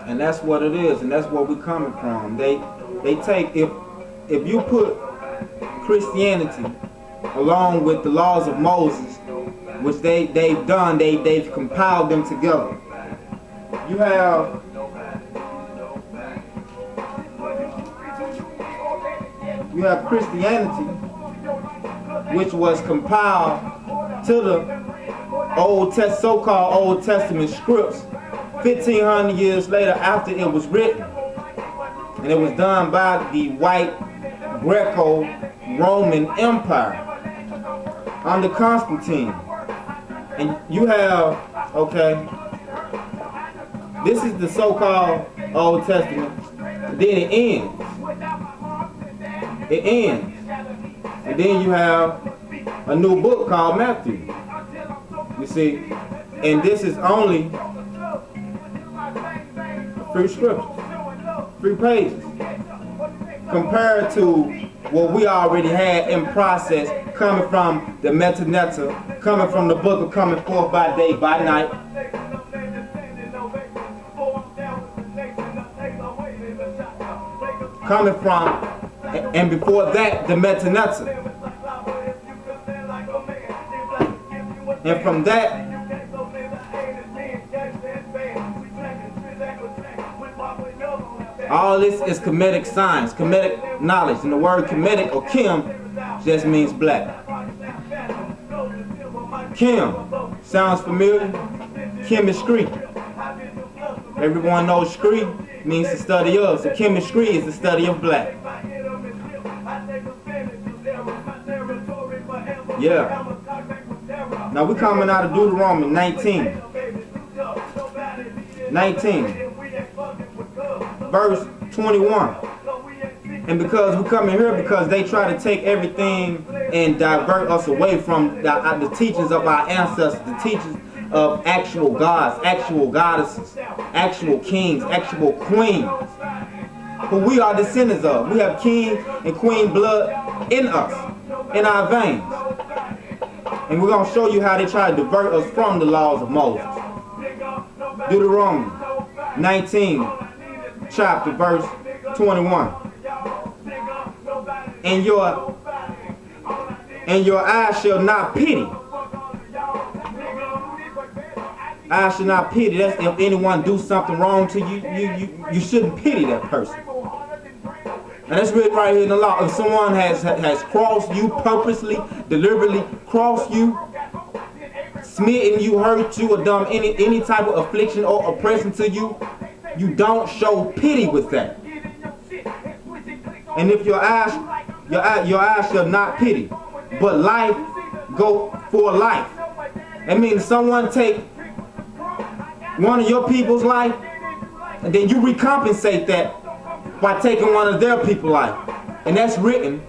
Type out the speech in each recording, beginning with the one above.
And that's what it is, and that's where we're coming from. They take, if you put Christianity along with the laws of Moses, which they've done, they've compiled them together. You have Christianity, which was compiled to the so-called Old Testament scripts 1,500 years later after it was written. And it was done by the white Greco-Roman Empire under Constantine. And you have, this is the so-called Old Testament. Then it ends. It ends. And then you have a new book called Matthew. You see, and this is only 3 scriptures, 3 pages, compared to what we already had in process, coming from the Metanetta, coming from the book of coming forth by day, by night. Coming from, and before that, the Metanetta. And from that, all this is Kemetic science, Kemetic knowledge. And the word Kemetic, or Chem, just means black. Chem sounds familiar? Chemistry. Everyone knows scree means the study of. So chemistry is the study of black. Yeah. Now we're coming out of Deuteronomy 19. Verse 21. And because we come in here, because they try to take everything and divert us away from the teachings of our ancestors, the teachings of actual gods, actual goddesses, actual kings, actual queens, who we are descendants of. We have king and queen blood in us, in our veins. And we're going to show you how they try to divert us from the laws of Moses. Deuteronomy 19, chapter, verse 21. And your eyes shall not pity. I shall not pity. That's if anyone do something wrong to you, you shouldn't pity that person. And that's written right here in the law. If someone has crossed you purposely, deliberately crossed you, smitten you, hurt you, or done any type of affliction or oppression to you, you don't show pity with that. And if your eyes shall not pity, but life go for life. That means someone take one of your people's life, and then you recompensate that by taking one of their people's life. And that's written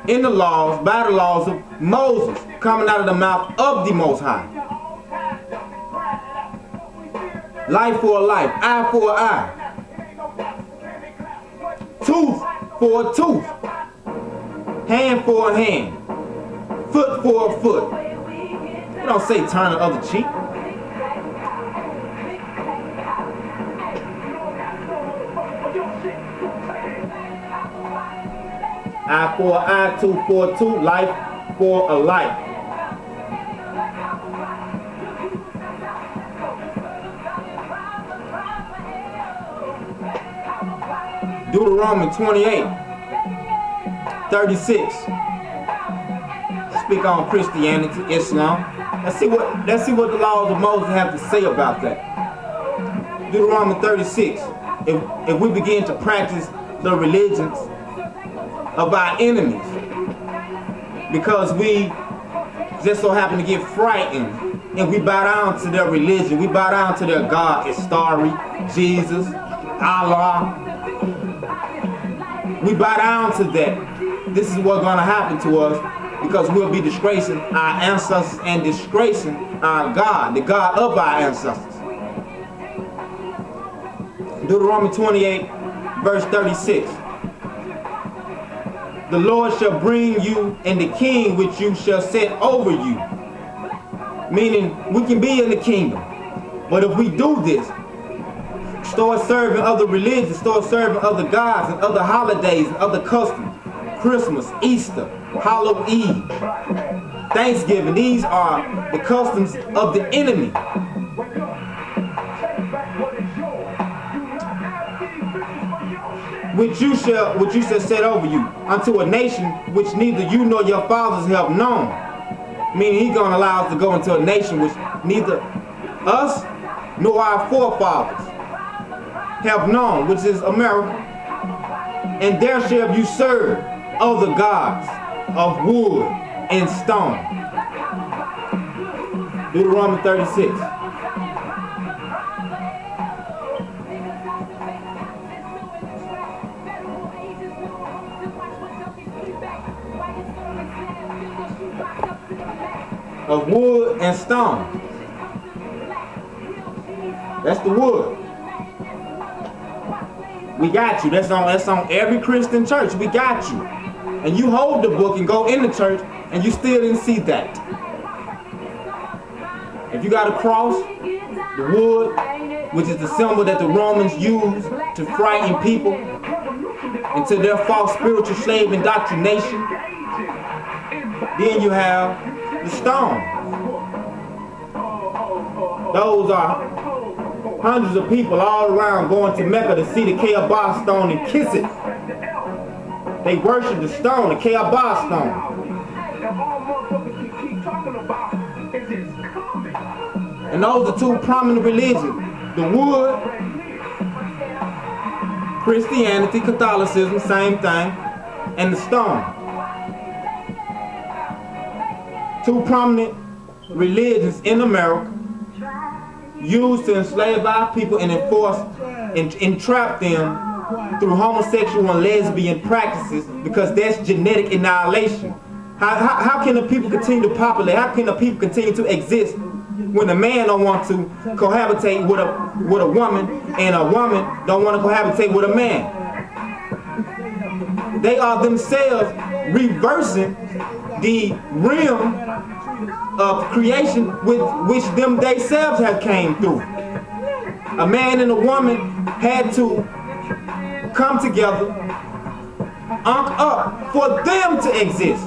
in the laws, by the laws of Moses, coming out of the mouth of the Most High. Life for a life, eye for an eye, tooth for a tooth, hand for a hand, foot for a foot. You don't say turn the other cheek. Eye for an eye, tooth for a tooth, life for a life. Deuteronomy 28:36. Speak on Christianity, Islam. Let's see what the laws of Moses have to say about that. Deuteronomy 36. If we begin to practice the religions of our enemies, because we just so happen to get frightened and we bow down to their religion, we bow down to their God, Istari, Jesus, Allah. We bow down to that. This is what's going to happen to us, because we'll be disgracing our ancestors and disgracing our God, the God of our ancestors. Deuteronomy 28, verse 36. The Lord shall bring you and the king which you shall set over you. Meaning, we can be in the kingdom, but if we do this, Start serving other religions, start serving other gods and other holidays and other customs. Christmas, Easter, Halloween, Thanksgiving. These are the customs of the enemy. Which you shall set over you, unto a nation which neither you nor your fathers have known. Meaning he's going to allow us to go into a nation which neither us nor our forefathers have known, which is America. And there shall you serve other gods of wood and stone. Deuteronomy 36. Of wood and stone. That's the wood. We got you. That's on every Christian church. We got you. And you hold the book and go in the church and you still didn't see that. If you got a cross, the wood, which is the symbol that the Romans used to frighten people into their false spiritual slave indoctrination, then you have the stone. Those are hundreds of people all around going to Mecca to see the Kaaba stone and kiss it. They worship the stone, the Kaaba stone. And those are two prominent religions. The wood, Christianity, Catholicism, same thing, and the stone. Two prominent religions in America used to enslave our people and enforce and entrap them through homosexual and lesbian practices, because that's genetic annihilation. How can the people continue to populate? How can the people continue to exist when a man don't want to cohabitate with a woman and a woman don't want to cohabitate with a man? They are themselves reversing the realm of creation with which them themselves have came through. A man and a woman had to come together, up for them to exist.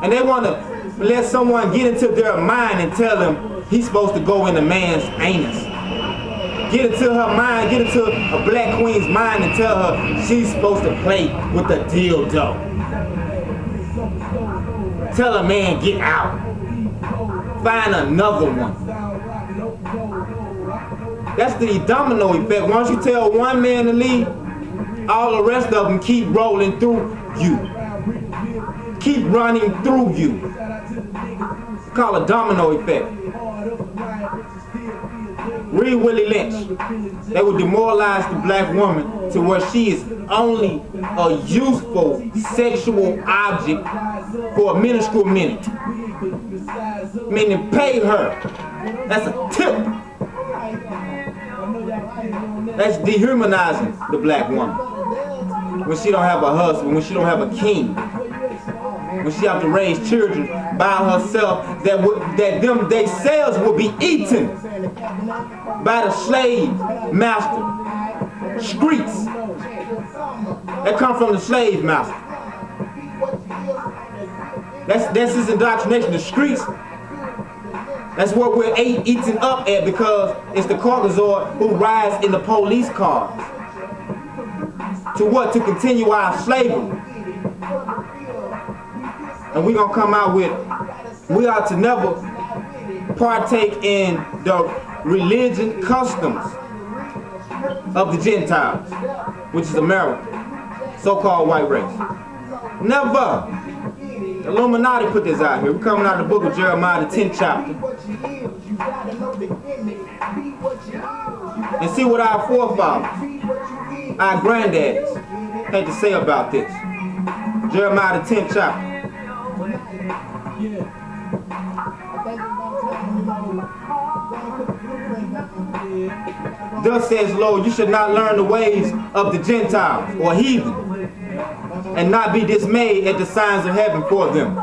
And they want to let someone get into their mind and tell them he's supposed to go in a man's anus. Get into her mind, get into a black queen's mind and tell her she's supposed to play with the dildo. Tell a man, get out. Find another one. That's the domino effect. Once you tell one man to leave, all the rest of them keep rolling through you. Keep running through you. It's called a domino effect. Read Willie Lynch. They would demoralize the black woman to where she is only a useful sexual object for a minuscule minute. Meaning pay her. That's a tip. That's dehumanizing the black woman. When she don't have a husband, when she don't have a king, when she have to raise children by herself that them themselves will be eaten by the slave master. Streets that come from the slave master. That's his indoctrination. The streets. That's what we're eating up at, because it's the Caucasoid who rides in the police cars. To what? To continue our slavery. And we're going to come out with, we are to never partake in the religion customs of the Gentiles, which is America, so-called white race. Never. The Illuminati put this out here. We're coming out of the book of Jeremiah, the 10th chapter. And see what our forefathers, our granddaddies, had to say about this. Jeremiah, the 10th chapter. Thus says the Lord, you should not learn the ways of the Gentiles or heathen, and not be dismayed at the signs of heaven for them.